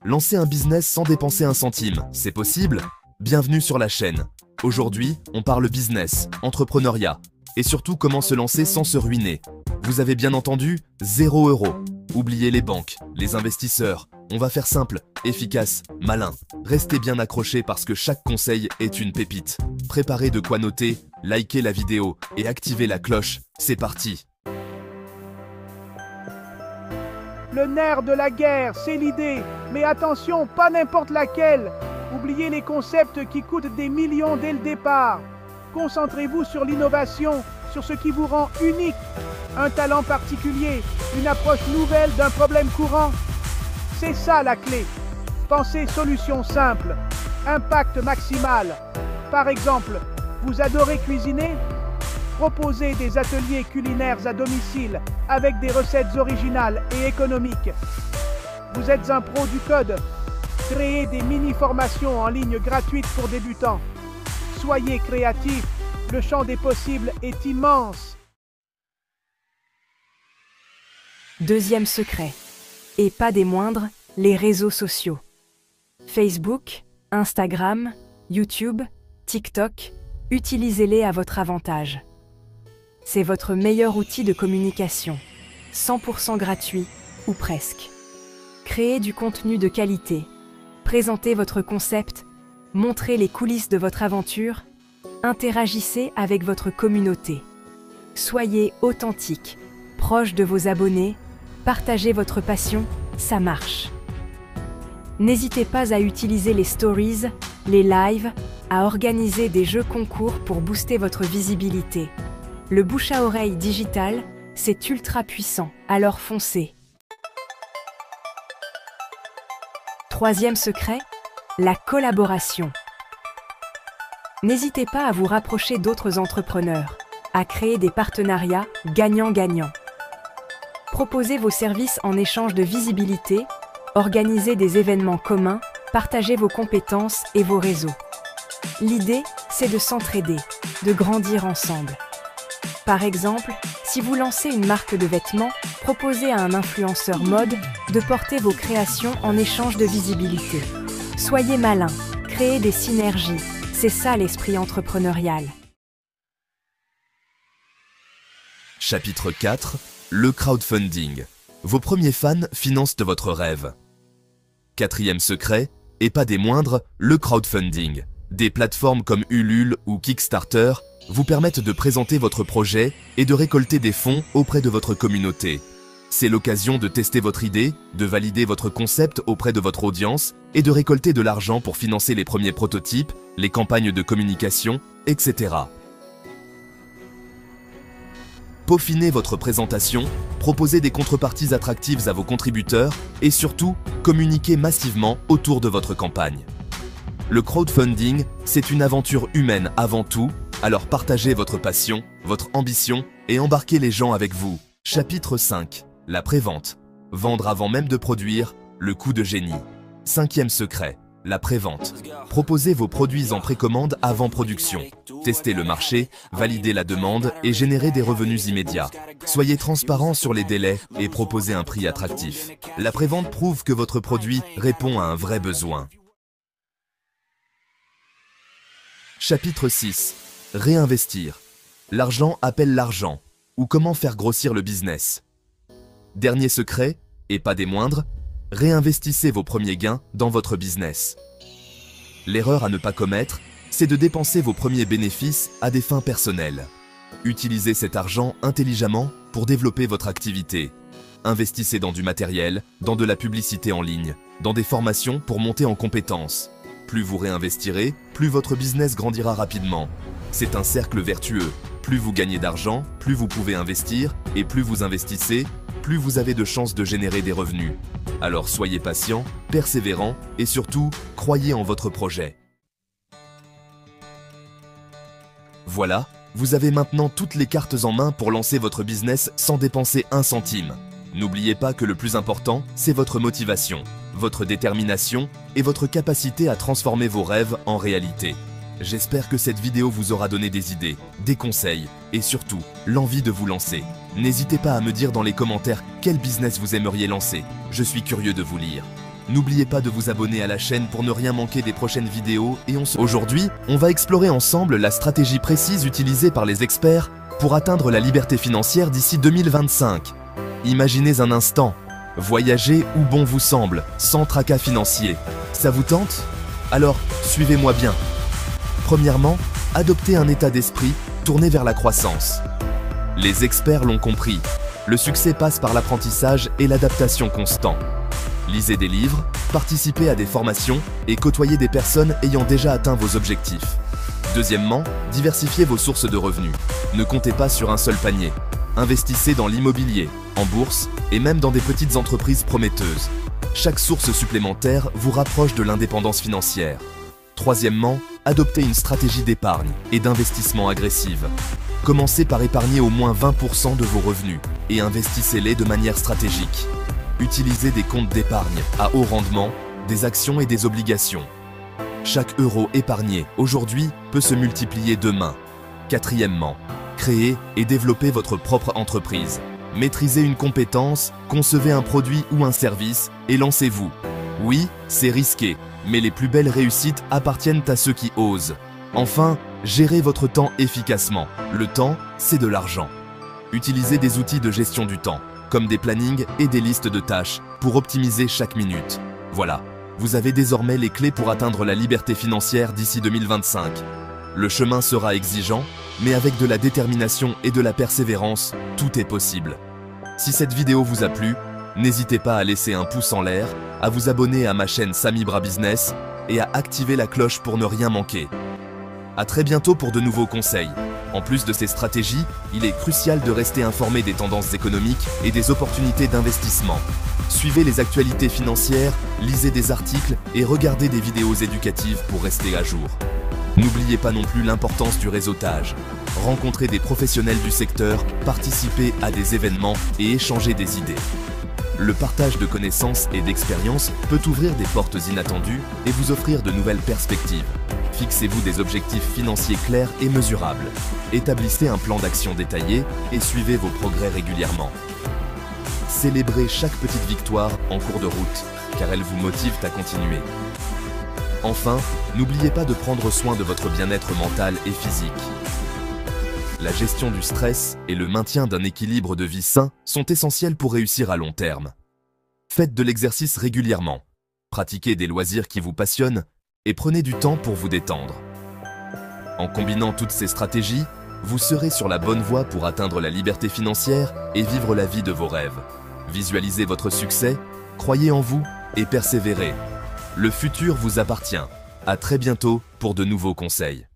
Lancer un business sans dépenser un centime, c'est possible? Bienvenue sur la chaîne. Aujourd'hui, on parle business, entrepreneuriat et surtout comment se lancer sans se ruiner. Vous avez bien entendu, 0 €. Oubliez les banques, les investisseurs. On va faire simple, efficace, malin. Restez bien accrochés parce que chaque conseil est une pépite. Préparez de quoi noter, likez la vidéo et activez la cloche. C'est parti! Le nerf de la guerre, c'est l'idée. Mais attention, pas n'importe laquelle. Oubliez les concepts qui coûtent des millions dès le départ. Concentrez-vous sur l'innovation, sur ce qui vous rend unique. Un talent particulier, une approche nouvelle d'un problème courant. C'est ça la clé. Pensez solution simple, impact maximal. Par exemple, vous adorez cuisiner? Proposez des ateliers culinaires à domicile avec des recettes originales et économiques. Vous êtes un pro du code? Créez des mini-formations en ligne gratuites pour débutants. Soyez créatifs, le champ des possibles est immense. Deuxième secret, et pas des moindres, les réseaux sociaux. Facebook, Instagram, YouTube, TikTok, utilisez-les à votre avantage. C'est votre meilleur outil de communication, 100% gratuit ou presque. Créez du contenu de qualité, présentez votre concept, montrez les coulisses de votre aventure, interagissez avec votre communauté. Soyez authentique, proche de vos abonnés, partagez votre passion, ça marche. N'hésitez pas à utiliser les stories, les lives, à organiser des jeux concours pour booster votre visibilité. Le bouche à oreille digital, c'est ultra puissant, alors foncez. Troisième secret, la collaboration. N'hésitez pas à vous rapprocher d'autres entrepreneurs, à créer des partenariats gagnant-gagnant. Proposez vos services en échange de visibilité, organisez des événements communs, partagez vos compétences et vos réseaux. L'idée, c'est de s'entraider, de grandir ensemble. Par exemple, si vous lancez une marque de vêtements, proposez à un influenceur mode de porter vos créations en échange de visibilité. Soyez malin, créez des synergies, c'est ça l'esprit entrepreneurial. Chapitre 4, le crowdfunding. Vos premiers fans financent de votre rêve. Quatrième secret, et pas des moindres, le crowdfunding. Des plateformes comme Ulule ou Kickstarter vous permettent de présenter votre projet et de récolter des fonds auprès de votre communauté. C'est l'occasion de tester votre idée, de valider votre concept auprès de votre audience et de récolter de l'argent pour financer les premiers prototypes, les campagnes de communication, etc. Peaufinez votre présentation, proposez des contreparties attractives à vos contributeurs et surtout, communiquez massivement autour de votre campagne. Le crowdfunding, c'est une aventure humaine avant tout, alors partagez votre passion, votre ambition et embarquez les gens avec vous. Chapitre 5. La prévente. Vendre avant même de produire, le coup de génie. Cinquième secret. La prévente. Proposez vos produits en précommande avant production. Testez le marché, validez la demande et générez des revenus immédiats. Soyez transparent sur les délais et proposez un prix attractif. La prévente prouve que votre produit répond à un vrai besoin. Chapitre 6. Réinvestir. L'argent appelle l'argent, ou comment faire grossir le business. Dernier secret, et pas des moindres, réinvestissez vos premiers gains dans votre business. L'erreur à ne pas commettre, c'est de dépenser vos premiers bénéfices à des fins personnelles. Utilisez cet argent intelligemment pour développer votre activité. Investissez dans du matériel, dans de la publicité en ligne, dans des formations pour monter en compétences. Plus vous réinvestirez, plus votre business grandira rapidement. C'est un cercle vertueux. Plus vous gagnez d'argent, plus vous pouvez investir, et plus vous investissez, plus vous avez de chances de générer des revenus. Alors soyez patient, persévérant, et surtout, croyez en votre projet. Voilà, vous avez maintenant toutes les cartes en main pour lancer votre business sans dépenser un centime. N'oubliez pas que le plus important, c'est votre motivation, votre détermination et votre capacité à transformer vos rêves en réalité. J'espère que cette vidéo vous aura donné des idées, des conseils et surtout l'envie de vous lancer. N'hésitez pas à me dire dans les commentaires quel business vous aimeriez lancer. Je suis curieux de vous lire. N'oubliez pas de vous abonner à la chaîne pour ne rien manquer des prochaines vidéos et Aujourd'hui, on va explorer ensemble la stratégie précise utilisée par les experts pour atteindre la liberté financière d'ici 2025. Imaginez un instant, voyager où bon vous semble, sans tracas financiers. Ça vous tente? Alors, suivez-moi bien. Premièrement, adoptez un état d'esprit tourné vers la croissance. Les experts l'ont compris, le succès passe par l'apprentissage et l'adaptation constant. Lisez des livres, participez à des formations et côtoyez des personnes ayant déjà atteint vos objectifs. Deuxièmement, diversifiez vos sources de revenus. Ne comptez pas sur un seul panier. Investissez dans l'immobilier, en bourse et même dans des petites entreprises prometteuses. Chaque source supplémentaire vous rapproche de l'indépendance financière. Troisièmement, adoptez une stratégie d'épargne et d'investissement agressive. Commencez par épargner au moins 20% de vos revenus et investissez-les de manière stratégique. Utilisez des comptes d'épargne à haut rendement, des actions et des obligations. Chaque euro épargné aujourd'hui peut se multiplier demain. Quatrièmement, créez et développez votre propre entreprise. Maîtrisez une compétence, concevez un produit ou un service et lancez-vous. Oui, c'est risqué, mais les plus belles réussites appartiennent à ceux qui osent. Enfin, gérez votre temps efficacement. Le temps, c'est de l'argent. Utilisez des outils de gestion du temps, comme des plannings et des listes de tâches, pour optimiser chaque minute. Voilà, vous avez désormais les clés pour atteindre la liberté financière d'ici 2025. Le chemin sera exigeant, mais avec de la détermination et de la persévérance, tout est possible. Si cette vidéo vous a plu, n'hésitez pas à laisser un pouce en l'air, à vous abonner à ma chaîne Samibra Business et à activer la cloche pour ne rien manquer. À très bientôt pour de nouveaux conseils. En plus de ces stratégies, il est crucial de rester informé des tendances économiques et des opportunités d'investissement. Suivez les actualités financières, lisez des articles et regardez des vidéos éducatives pour rester à jour. N'oubliez pas non plus l'importance du réseautage. Rencontrez des professionnels du secteur, participez à des événements et échangez des idées. Le partage de connaissances et d'expériences peut ouvrir des portes inattendues et vous offrir de nouvelles perspectives. Fixez-vous des objectifs financiers clairs et mesurables. Établissez un plan d'action détaillé et suivez vos progrès régulièrement. Célébrez chaque petite victoire en cours de route, car elles vous motivent à continuer. Enfin, n'oubliez pas de prendre soin de votre bien-être mental et physique. La gestion du stress et le maintien d'un équilibre de vie sain sont essentiels pour réussir à long terme. Faites de l'exercice régulièrement, pratiquez des loisirs qui vous passionnent et prenez du temps pour vous détendre. En combinant toutes ces stratégies, vous serez sur la bonne voie pour atteindre la liberté financière et vivre la vie de vos rêves. Visualisez votre succès, croyez en vous et persévérez. Le futur vous appartient. À très bientôt pour de nouveaux conseils.